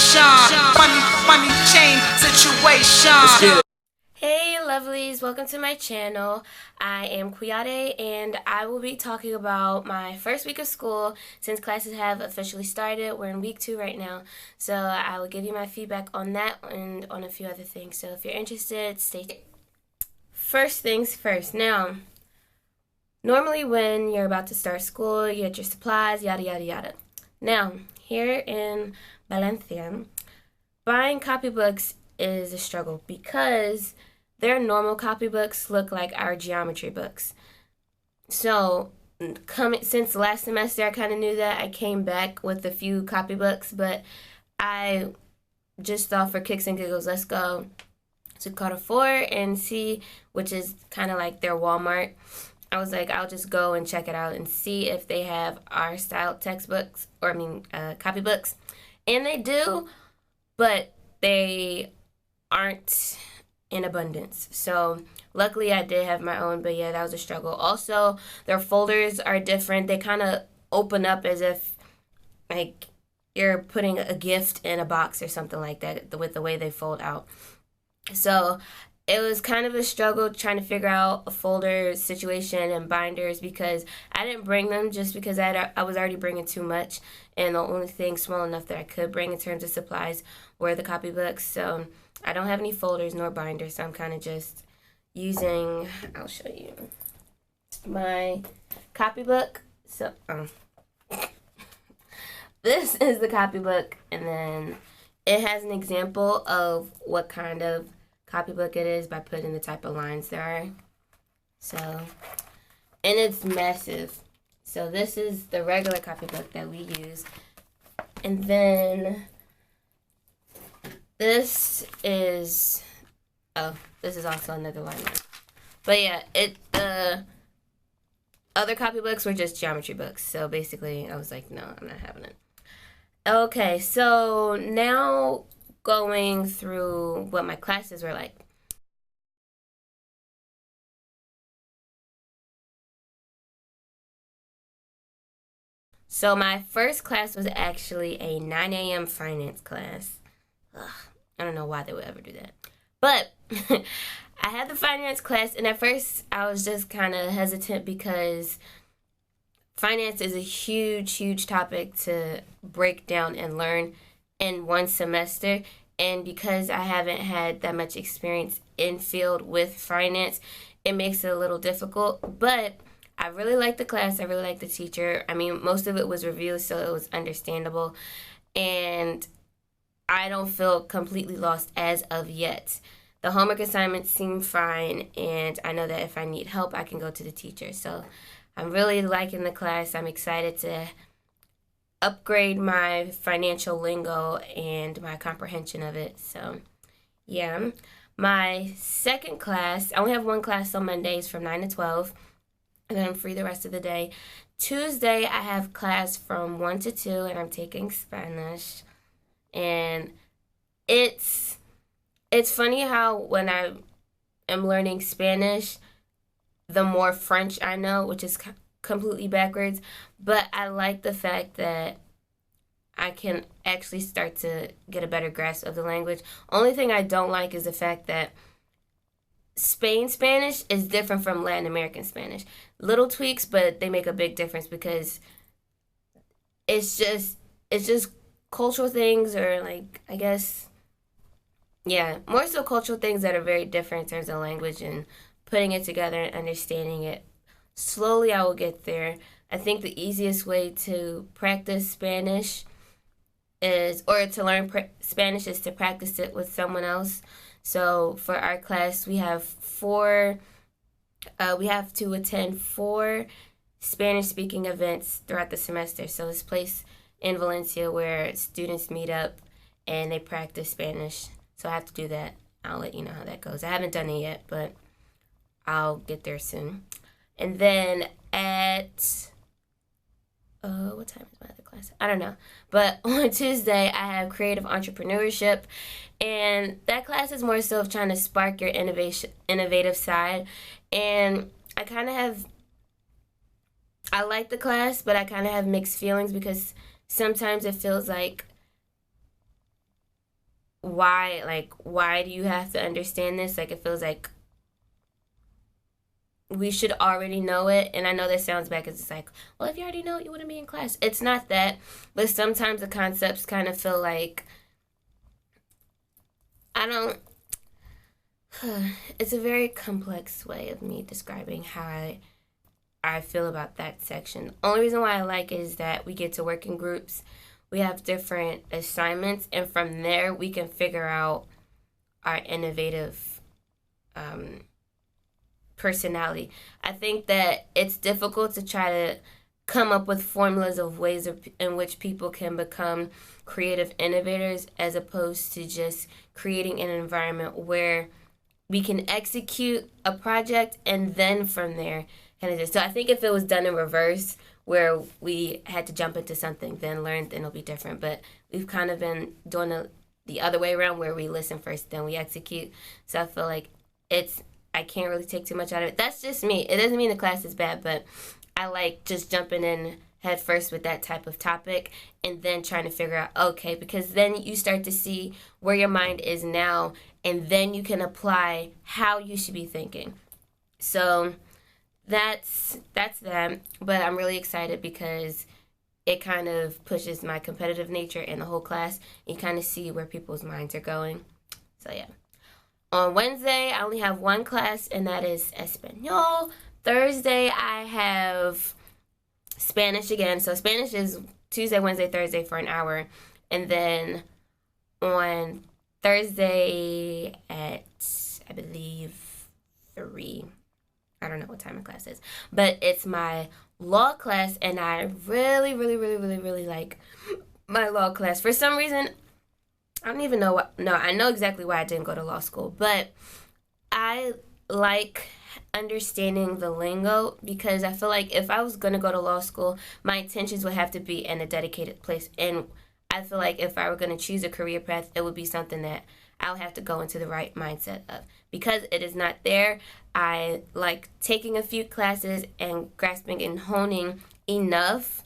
situation. Money chain situation. Hey lovelies, welcome to my channel. I am Queade and I will be talking about my first week of school since classes have officially started. We're in week 2 right now, so I will give you my feedback on that and on a few other things. So if you're interested, stay tuned. First things first. Now, normally when you're about to start school, you get your supplies, yada yada yada. Now, here in Valencia, buying copybooks is a struggle because their normal copybooks look like our geometry books. So, since last semester I kind of knew that, I came back with a few copybooks, but I just thought for kicks and giggles, let's go to Carrefour and see, which is kind of like their Walmart. I was like, I'll just go and check it out and see if they have our style textbooks, copybooks. And they do, but they aren't in abundance. So luckily I did have my own, but yeah, that was a struggle. Also, their folders are different. They kind of open up as if like you're putting a gift in a box or something like that with the way they fold out. So it was kind of a struggle trying to figure out a folder situation and binders because I didn't bring them just because I was already bringing too much, and the only thing small enough that I could bring in terms of supplies were the copybooks. So I don't have any folders nor binders, so I'm kind of just using, I'll show you, my copybook. So this is the copybook, and then it has an example of what kind of copybook it is by putting the type of lines there are. So, and it's massive. So this is the regular copybook that we use. And then this is also another line. But yeah, the other copybooks were just geometry books. So basically I was like, no, I'm not having it. Okay, so now going through what my classes were like. So my first class was actually a 9 a.m. finance class. Ugh, I don't know why they would ever do that. But I had the finance class, and at first I was just kind of hesitant because finance is a huge, huge topic to break down and learn in one semester. And because I haven't had that much experience in field with finance, it makes it a little difficult. But I really liked the class. I really liked the teacher. I mean, most of it was reviews, so it was understandable. And I don't feel completely lost as of yet. The homework assignments seem fine, and I know that if I need help, I can go to the teacher. So I'm really liking the class. I'm excited to upgrade my financial lingo and my comprehension of it. So yeah, my second class, I only have one class on Mondays from 9 to 12, and then I'm free the rest of the day. Tuesday I have class from 1 to 2, and I'm taking Spanish. And it's funny how when I am learning Spanish, the more French I know, which is completely backwards, but I like the fact that I can actually start to get a better grasp of the language. Only thing I don't like is the fact that Spain Spanish is different from Latin American Spanish. Little tweaks, but they make a big difference because it's just cultural things, or like, I guess, yeah, more so cultural things that are very different in terms of language, and putting it together and understanding it. Slowly I will get there. I think the easiest way to practice Spanish to learn Spanish is to practice it with someone else. So for our class, we have to attend 4 Spanish-speaking events throughout the semester. So this place in Valencia where students meet up and they practice Spanish. So I have to do that. I'll let you know how that goes. I haven't done it yet, but I'll get there soon. And then at what time is my other class? I don't know. But on Tuesday, I have creative entrepreneurship. And that class is more so of trying to spark your innovative side. And I like the class, but I kind of have mixed feelings because sometimes it feels like why do you have to understand this? Like, it feels like we should already know it. And I know that sounds bad because it's like, well, if you already know it, you wouldn't be in class. It's not that, but sometimes the concepts kind of feel like, I don't, it's a very complex way of me describing how I feel about that section. The only reason why I like it is that we get to work in groups. We have different assignments, and from there we can figure out our innovative personality. I think that it's difficult to try to come up with formulas of ways in which people can become creative innovators, as opposed to just creating an environment where we can execute a project and then from there kind of just. So I think if it was done in reverse, where we had to jump into something, then learn, then it'll be different. But we've kind of been doing the other way around, where we listen first, then we execute. So I feel like I can't really take too much out of it. That's just me. It doesn't mean the class is bad, but I like just jumping in head first with that type of topic and then trying to figure out, okay, because then you start to see where your mind is now, and then you can apply how you should be thinking. So that's that. But I'm really excited because it kind of pushes my competitive nature in the whole class. You kind of see where people's minds are going. So yeah. On Wednesday, I only have one class, and that is Espanol. Thursday, I have Spanish again. So Spanish is Tuesday, Wednesday, Thursday for an hour. And then on Thursday at, I believe, 3. I don't know what time my class is. But it's my law class, and I really, really, really, really, really like my law class. For some reason, I don't even know what. No, I know exactly why I didn't go to law school, but I like understanding the lingo, because I feel like if I was going to go to law school, my intentions would have to be in a dedicated place. And I feel like if I were going to choose a career path, it would be something that I would have to go into the right mindset of. Because it is not there, I like taking a few classes and grasping and honing enough,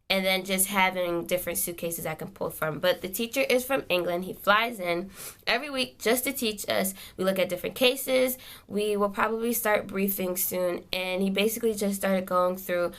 and then just having different suitcases I can pull from. But the teacher is from England. He flies in every week just to teach us. We look at different cases. We will probably start briefing soon. And he basically just started going through,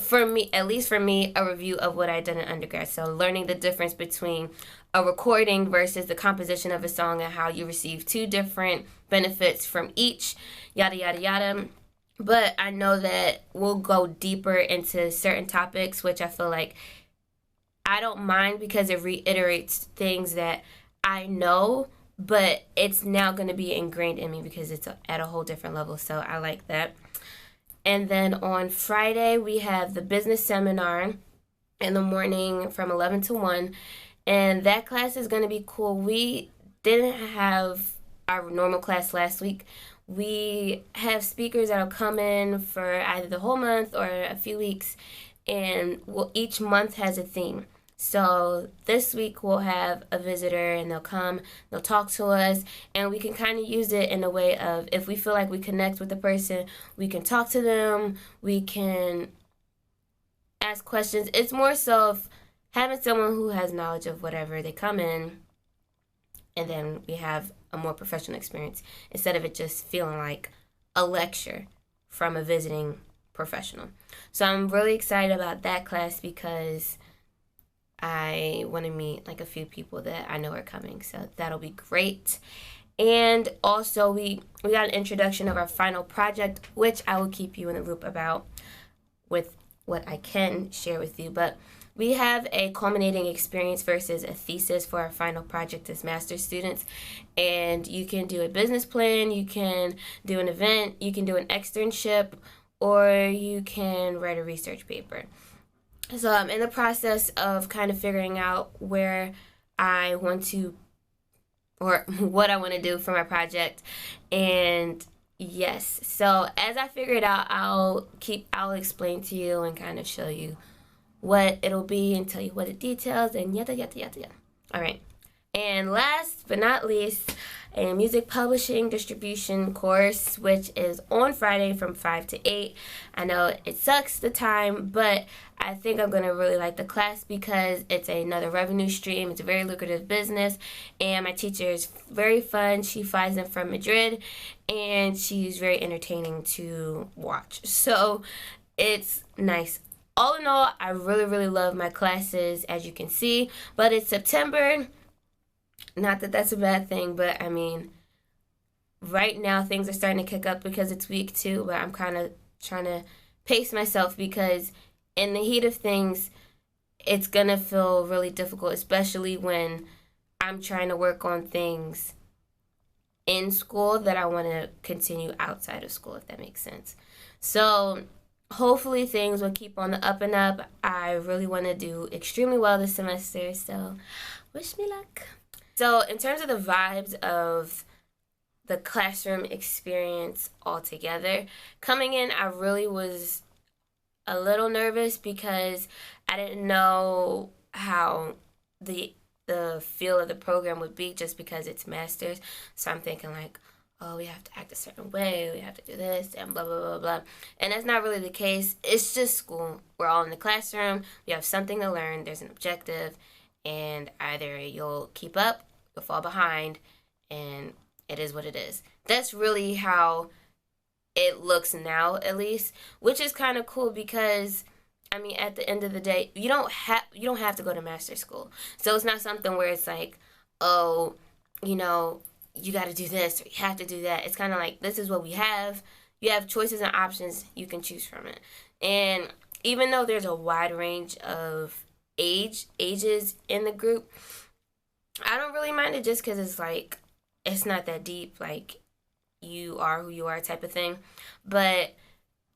for me, at least for me, a review of what I'd done in undergrad. So learning the difference between a recording versus the composition of a song, and how you receive 2 different benefits from each, yada, yada, yada. But I know that we'll go deeper into certain topics, which I feel like I don't mind, because it reiterates things that I know, but it's now going to be ingrained in me because it's at a whole different level. So I like that. And then on Friday, we have the business seminar in the morning from 11 to 1. And that class is going to be cool. We didn't have our normal class last week. We have speakers that'll come in for either the whole month or a few weeks, and each month has a theme. So this week we'll have a visitor, and they'll talk to us, and we can kind of use it in a way of, if we feel like we connect with the person, we can talk to them, we can ask questions. It's more so of having someone who has knowledge of whatever they come in, and then we have a more professional experience, instead of it just feeling like a lecture from a visiting professional. So I'm really excited about that class, because I want to meet like a few people that I know are coming. So that'll be great. And also we got an introduction of our final project, which I will keep you in the loop about with what I can share with you. But we have a culminating experience versus a thesis for our final project as master's students. And you can do a business plan, you can do an event, you can do an externship, or you can write a research paper. So I'm in the process of kind of figuring out where I want to, or what I want to do for my project. And yes, so as I figure it out, I'll explain to you and kind of show you what it'll be and tell you what the details and yada, yada, yada, yada. All right. And last but not least, a music publishing distribution course, which is on Friday from 5 to 8. I know it sucks the time, but I think I'm going to really like the class because it's another revenue stream. It's a very lucrative business, and my teacher is very fun. She flies in from Madrid, and she's very entertaining to watch. So it's nice. All in all, I really, really love my classes, as you can see, but it's September. Not that that's a bad thing, but I mean, right now things are starting to kick up because it's week 2, but I'm kind of trying to pace myself because in the heat of things, it's going to feel really difficult, especially when I'm trying to work on things in school that I want to continue outside of school, if that makes sense. So hopefully things will keep on the up and up. I really want to do extremely well this semester, so wish me luck. So in terms of the vibes of the classroom experience altogether, coming in, I really was a little nervous because I didn't know how the feel of the program would be just because it's master's. So I'm thinking like, oh, we have to act a certain way, we have to do this, and blah, blah, blah, blah. And that's not really the case. It's just school. We're all in the classroom. We have something to learn. There's an objective, and either you'll keep up, you'll fall behind, and it is what it is. That's really how it looks now, at least, which is kind of cool because, I mean, at the end of the day, you don't have to go to master's school. So it's not something where it's like, oh, you know, you got to do this or you have to do that. It's kind of like, this is what we have. You have choices and options. You can choose from it. And even though there's a wide range of ages in the group, I don't really mind it just because it's like, it's not that deep, like you are who you are type of thing. But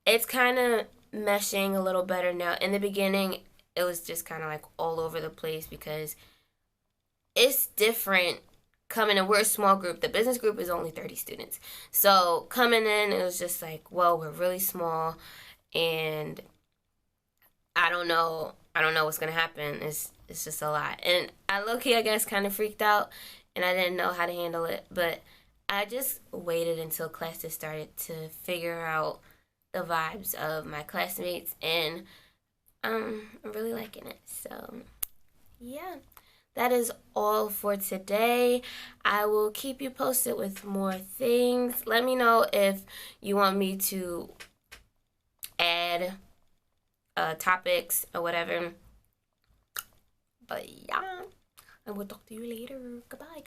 it's kind of meshing a little better now. In the beginning, it was just kind of like all over the place because it's different coming in. We're a small group. The business group is only 30 students. So coming in, it was just like, well, we're really small and I don't know what's going to happen. It's just a lot. And I low-key, I guess, kind of freaked out and I didn't know how to handle it. But I just waited until classes started to figure out the vibes of my classmates, and I'm really liking it. So, yeah, that is all for today. I will keep you posted with more things. Let me know if you want me to add topics or whatever. But yeah, I will talk to you later. Goodbye.